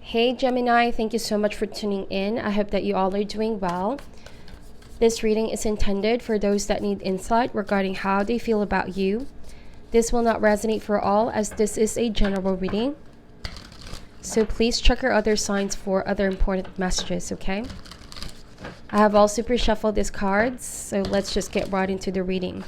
Hey Gemini, thank you so much for tuning in. I hope that you all are doing well. This reading is intended for those that need insight regarding how they feel about you. This will not resonate for all, as this is a general reading. So please check your other signs for other important messages, okay? I have also pre-shuffled these cards, so let's just get right into the reading.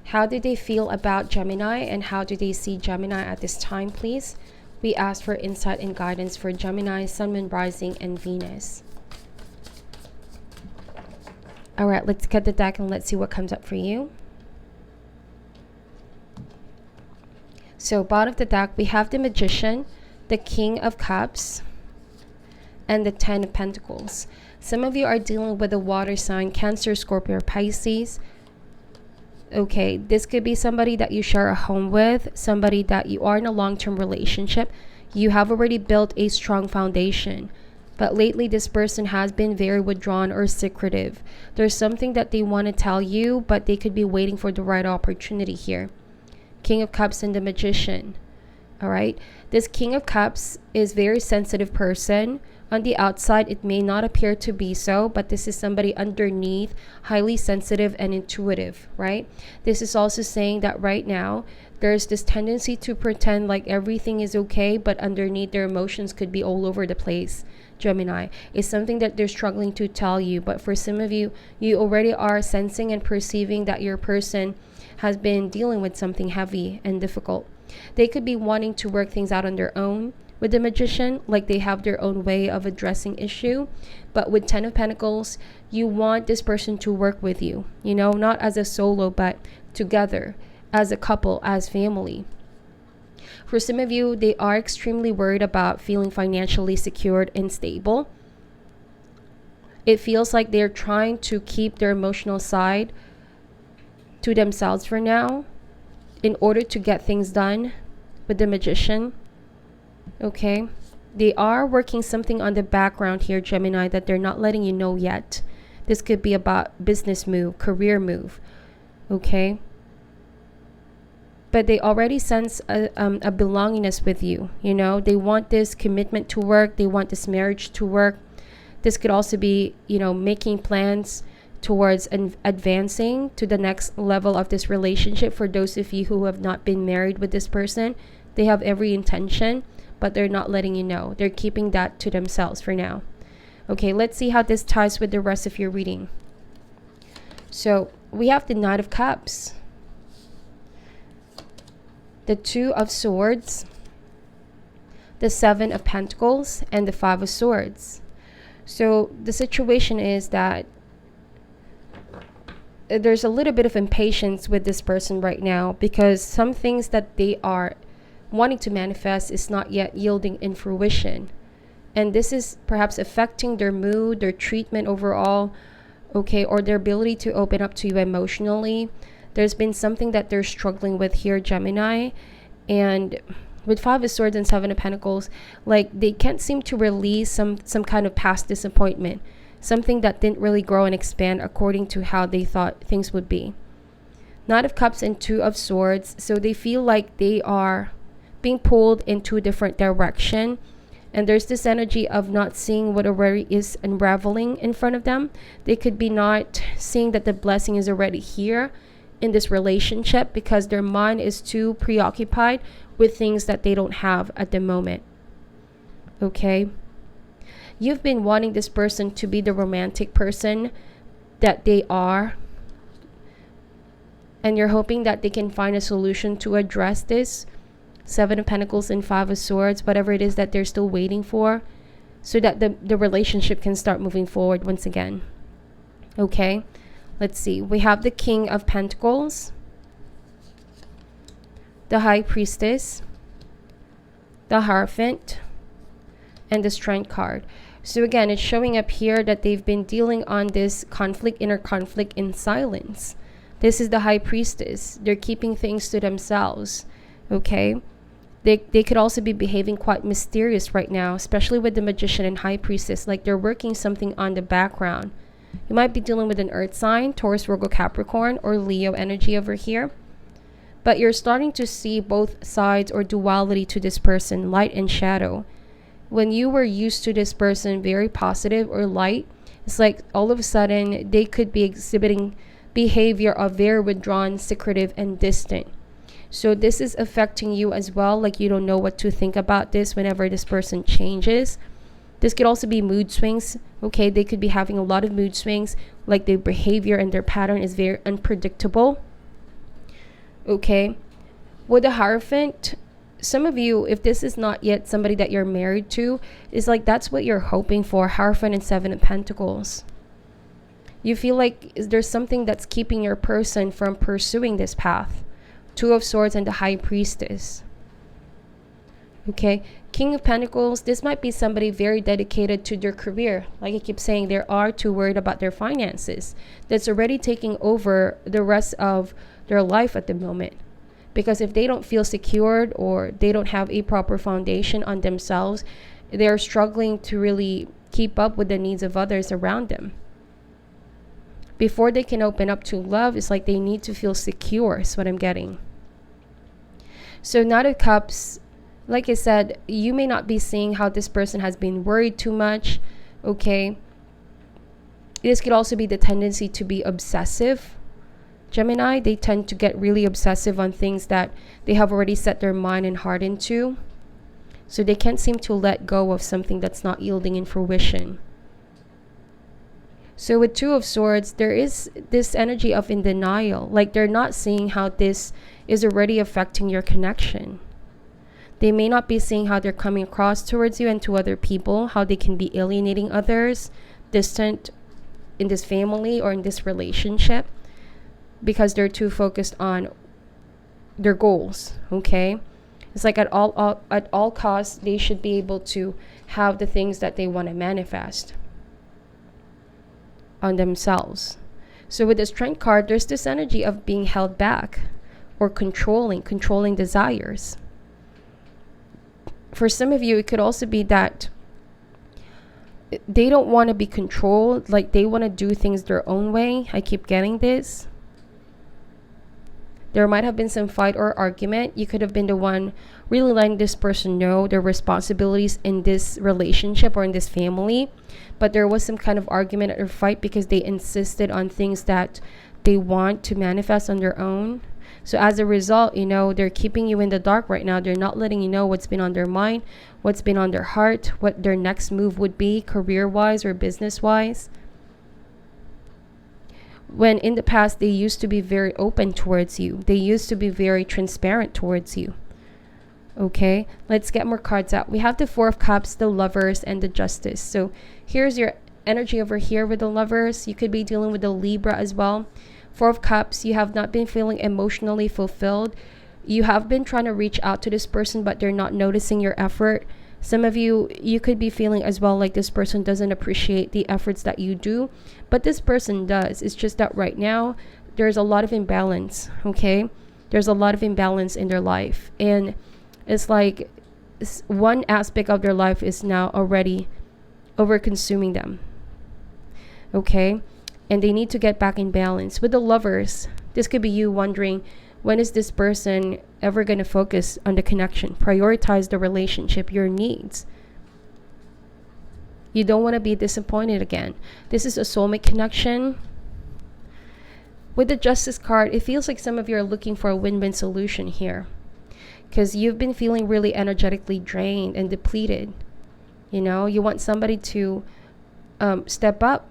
How do they feel about Gemini, and how do they see Gemini at this time, please? We ask for insight and guidance for Gemini, Sun, Moon, Rising, and Venus. All right, let's get the deck and let's see what comes up for you. So, bottom of the deck, we have the Magician, the King of Cups, and the Ten of Pentacles. Some of you are dealing with a water sign, Cancer, Scorpio, or Pisces. Okay, this could be somebody that you share a home with, somebody that you are in a long-term relationship. You have already built a strong foundation, but lately this person has been very withdrawn or secretive. There's something that they want to tell you, but they could be waiting for the right opportunity here. King of Cups and the Magician. All right, this King of Cups is very sensitive person. On the outside, it may not appear to be so, but this is somebody underneath, highly sensitive and intuitive, right? This is also saying that right now, there's this tendency to pretend like everything is okay, but underneath their emotions could be all over the place. Gemini, is something that they're struggling to tell you, but for some of you, you already are sensing and perceiving that your person has been dealing with something heavy and difficult. They could be wanting to work things out on their own. With the Magician, like they have their own way of addressing issue. But with Ten of Pentacles, you want this person to work with you, you know, not as a solo, but together, as a couple, as family. For some of you, they are extremely worried about feeling financially secured and stable. It feels like they're trying to keep their emotional side to themselves for now in order to get things done with the Magician. Okay, they are working something on the background here, Gemini, that they're not letting you know yet. This could be about business move, career move. Okay, but they already sense a belongingness with you. You know, they want this commitment to work. They want this marriage to work. This could also be, you know, making plans towards advancing to the next level of this relationship. For those of you who have not been married with this person, they have every intention, but they're not letting you know. They're keeping that to themselves for now. Okay, let's see how this ties with the rest of your reading. So we have the Knight of Cups, the Two of Swords, the Seven of Pentacles, and the Five of Swords. So the situation is that there's a little bit of impatience with this person right now, because some things that they are wanting to manifest is not yet yielding in fruition, and this is perhaps affecting their mood, their treatment overall, okay, or their ability to open up to you emotionally. There's been something that they're struggling with here, Gemini. And with Five of Swords and Seven of Pentacles, like they can't seem to release some kind of past disappointment, something that didn't really grow and expand according to how they thought things would be. Knight of Cups and Two of Swords, so they feel like they are being pulled in two different directions, and there's this energy of not seeing what already is unraveling in front of them. They could be not seeing that the blessing is already here in this relationship, because their mind is too preoccupied with things that they don't have at the moment. Okay, you've been wanting this person to be the romantic person that they are, and you're hoping that they can find a solution to address this. Seven of Pentacles and Five of Swords, whatever it is that they're still waiting for, so that the relationship can start moving forward once again. Okay, let's see. We have the King of Pentacles, the High Priestess, the Hierophant, and the Strength card. So again, it's showing up here that they've been dealing on this conflict, inner conflict, in silence. This is the High Priestess. They're keeping things to themselves. Okay, they could also be behaving quite mysterious right now, especially with the Magician and High Priestess, like they're working something on the background. You might be dealing with an earth sign, Taurus, Virgo, Capricorn, or Leo energy over here. But you're starting to see both sides or duality to this person, light and shadow. when you were used to this person very positive or light, it's like all of a sudden they could be exhibiting behavior of very withdrawn, secretive, and distant. So this is affecting you as well. Like you don't know what to think about this whenever this person changes. This could also be mood swings. Okay, they could be having a lot of mood swings. Like their behavior and their pattern is very unpredictable. Okay, with the Hierophant, some of you, if this is not yet somebody that you're married to, is like that's what you're hoping for. Hierophant and Seven of Pentacles. You feel like there's something that's keeping your person from pursuing this path. Two of Swords and the High Priestess. Okay, King of Pentacles, this might be somebody very dedicated to their career. Like I keep saying, they are too worried about their finances. That's already taking over the rest of their life at the moment. Because if they don't feel secured or they don't have a proper foundation on themselves, they're struggling to really keep up with the needs of others around them. Before they can open up to love, it's like they need to feel secure, is what I'm getting. So Knight of Cups, like I said, you may not be seeing how this person has been worried too much, okay? This could also be the tendency to be obsessive. Gemini, they tend to get really obsessive on things that they have already set their mind and heart into. So they can't seem to let go of something that's not yielding in fruition. So with Two of Swords, there is this energy of in denial. Like they're not seeing how this is already affecting your connection. They may not be seeing how they're coming across towards you and to other people, how they can be alienating others, distant in this family or in this relationship, because they're too focused on their goals. Okay, it's like at all costs they should be able to have the things that they want to manifest on themselves. So with the Strength card, there's this energy of being held back or controlling desires. For some of you, it could also be that they don't want to be controlled, like they want to do things their own way. I keep getting this. There might have been some fight or argument. You could have been the one really letting this person know their responsibilities in this relationship or in this family. But there was some kind of argument or fight because they insisted on things that they want to manifest on their own. So as a result, you know, they're keeping you in the dark right now. They're not letting you know what's been on their mind, what's been on their heart, what their next move would be career-wise or business-wise. When in the past, they used to be very open towards you. They used to be very transparent towards you. Okay, let's get more cards out. We have the Four of Cups, the Lovers, and the Justice. So here's your energy over here with the Lovers. You could be dealing with the Libra as well. Four of Cups, you have not been feeling emotionally fulfilled. You have been trying to reach out to this person, but they're not noticing your effort. Some of you could be feeling as well like this person doesn't appreciate the efforts that you do, but this person does. It's just that right now, there's a lot of imbalance, okay? There's a lot of imbalance in their life. And it's like one aspect of their life is now already over-consuming them, okay? And they need to get back in balance. With the Lovers, this could be you wondering, when is this person ever going to focus on the connection, prioritize the relationship, your needs? You don't want to be disappointed again. This is a soulmate connection. With the Justice card, it feels like some of you are looking for a win-win solution here, because you've been feeling really energetically drained and depleted. You know, you want somebody to step up.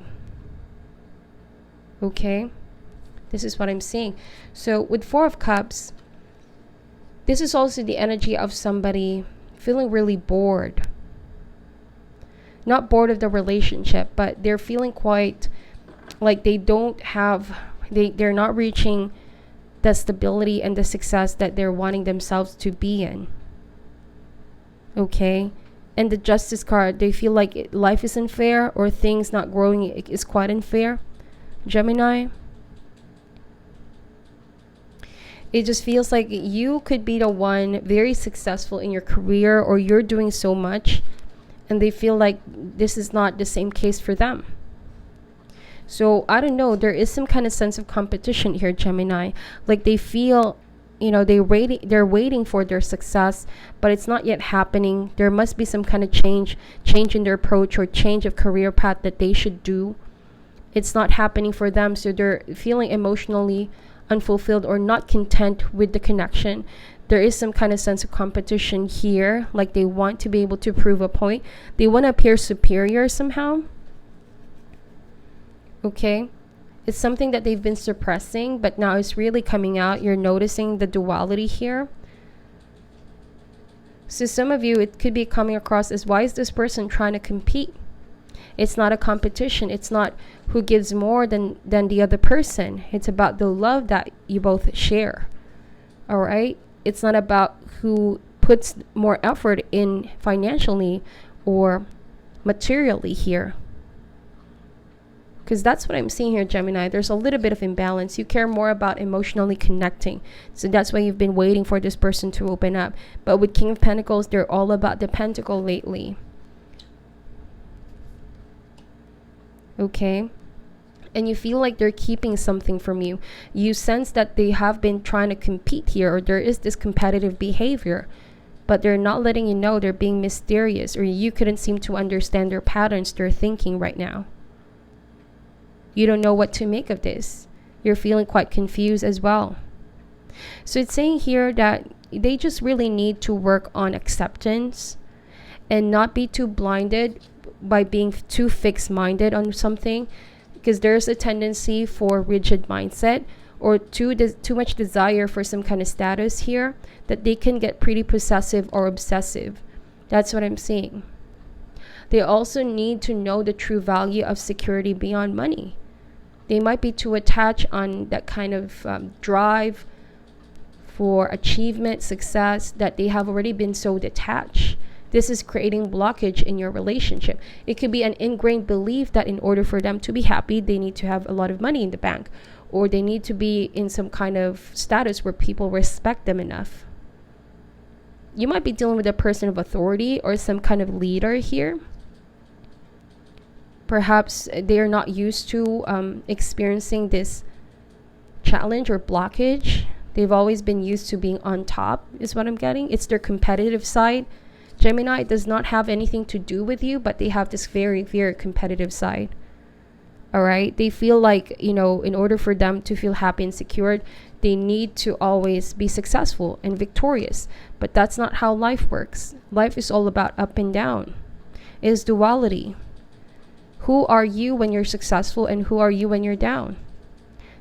Okay, this is what I'm seeing. So with Four of Cups, this is also the energy of somebody feeling really bored. Not bored of the relationship, but they're feeling quite like they don't have, they're not reaching the stability and the success that they're wanting themselves to be in. Okay, and the Justice card, they feel like life is unfair or things not growing is quite unfair. Gemini, it just feels like you could be the one very successful in your career, or you're doing so much and they feel like this is not the same case for them. So I don't know, there is some kind of sense of competition here, Gemini. Like they feel, they're waiting for their success, but it's not yet happening. There must be some kind of change in their approach or change of career path that they should do. It's not happening for them, so they're feeling emotionally unfulfilled or not content with the connection. There is some kind of sense of competition here, like they want to be able to prove a point. They want to appear superior somehow. Okay, it's something that they've been suppressing, but now it's really coming out. You're noticing the duality here. So some of you, it could be coming across as, why is this person trying to compete? It's not a competition. It's not who gives more than the other person. It's about the love that you both share. All right? It's not about who puts more effort in financially or materially here. Because that's what I'm seeing here, Gemini. There's a little bit of imbalance. You care more about emotionally connecting. So that's why you've been waiting for this person to open up. But with King of Pentacles, they're all about the pentacle lately. Okay? And you feel like they're keeping something from you. You sense that they have been trying to compete here, or there is this competitive behavior. But they're not letting you know. They're being mysterious, or you couldn't seem to understand their patterns, their thinking right now. You don't know what to make of this. You're feeling quite confused as well. So it's saying here that they just really need to work on acceptance and not be too blinded by being too fixed-minded on something, because there's a tendency for rigid mindset or too much desire for some kind of status here, that they can get pretty possessive or obsessive. That's what I'm seeing. They also need to know the true value of security beyond money. They might be too attached on that kind of drive for achievement, success, that they have already been so detached. This is creating blockage in your relationship. It could be an ingrained belief that in order for them to be happy, they need to have a lot of money in the bank, or they need to be in some kind of status where people respect them enough. You might be dealing with a person of authority or some kind of leader here. Perhaps they are not used to experiencing this challenge or blockage. They've always been used to being on top, is what I'm getting. It's their competitive side. Gemini, it does not have anything to do with you, but they have this very, very competitive side. All right? They feel like, in order for them to feel happy and secured, they need to always be successful and victorious. But that's not how life works. Life is all about up and down. It is duality. Who are you when you're successful, and who are you when you're down?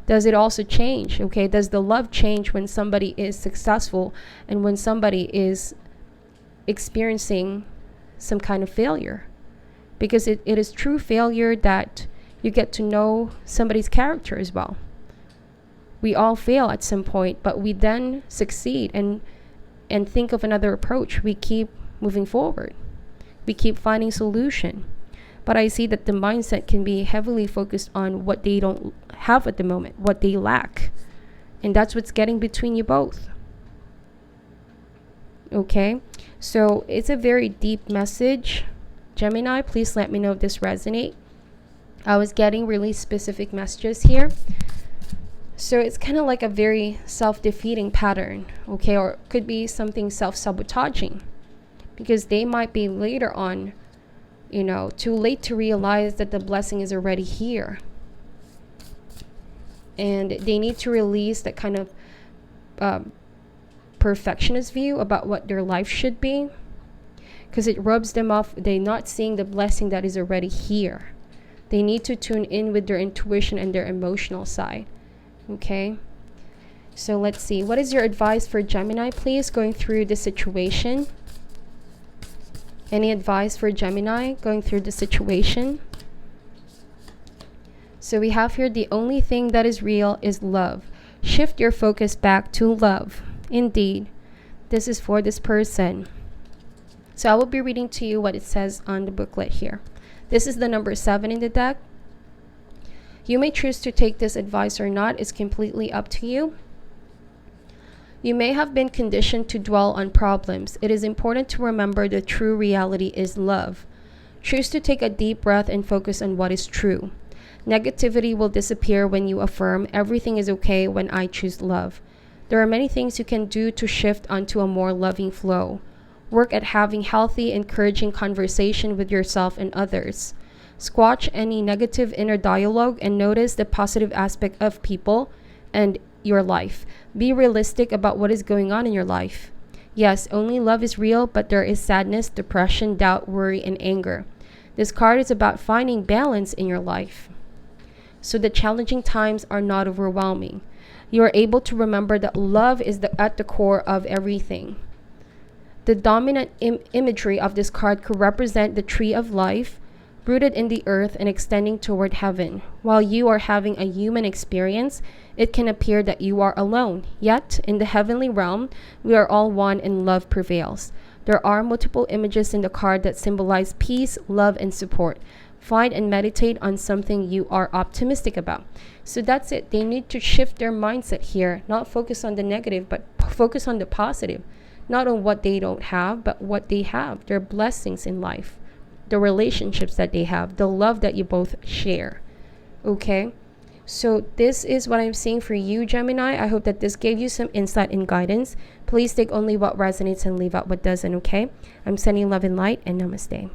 Does it also change? Okay, does the love change when somebody is successful and when somebody is experiencing some kind of failure? Because it is true failure that you get to know somebody's character as well. We all fail at some point, but we then succeed and think of another approach. We keep moving forward. We keep finding solution. But I see that the mindset can be heavily focused on what they don't have at the moment, what they lack. And that's what's getting between you both. Okay? So it's a very deep message. Gemini, please let me know if this resonates. I was getting really specific messages here. So it's kind of like a very self-defeating pattern. Okay? Or it could be something self-sabotaging. Because they might be later on, too late to realize that the blessing is already here. And they need to release that kind of perfectionist view about what their life should be. Because it rubs them off. They're not seeing the blessing that is already here. They need to tune in with their intuition and their emotional side. Okay? So let's see. What is your advice for Gemini, please, going through the situation? Any advice for Gemini going through the situation? So we have here, the only thing that is real is love. Shift your focus back to love. Indeed, this is for this person. So I will be reading to you what it says on the booklet here. This is the number 7 in the deck. You may choose to take this advice or not. It's completely up to you. You may have been conditioned to dwell on problems. It is important to remember the true reality is love. Choose to take a deep breath and focus on what is true. Negativity will disappear when you affirm everything is okay when I choose love. There are many things you can do to shift onto a more loving flow. Work at having healthy, encouraging conversation with yourself and others. Squash any negative inner dialogue and notice the positive aspect of people and your life. Be realistic about what is going on in your life. Yes, only love is real, but there is sadness, depression, doubt, worry, and anger. This card is about finding balance in your life, so the challenging times are not overwhelming. You are able to remember that love is at the core of everything. The dominant imagery of this card could represent the tree of life, rooted in the earth and extending toward heaven. While you are having a human experience, it can appear that you are alone. Yet, in the heavenly realm, we are all one and love prevails. There are multiple images in the card that symbolize peace, love, and support. Find and meditate on something you are optimistic about. So that's it. They need to shift their mindset here, not focus on the negative, but focus on the positive. Not on what they don't have, but what they have, their blessings in life, the relationships that they have, the love that you both share. Okay? So this is what I'm seeing for you, Gemini. I hope that this gave you some insight and guidance. Please take only what resonates and leave out what doesn't, okay? I'm sending love and light, and namaste.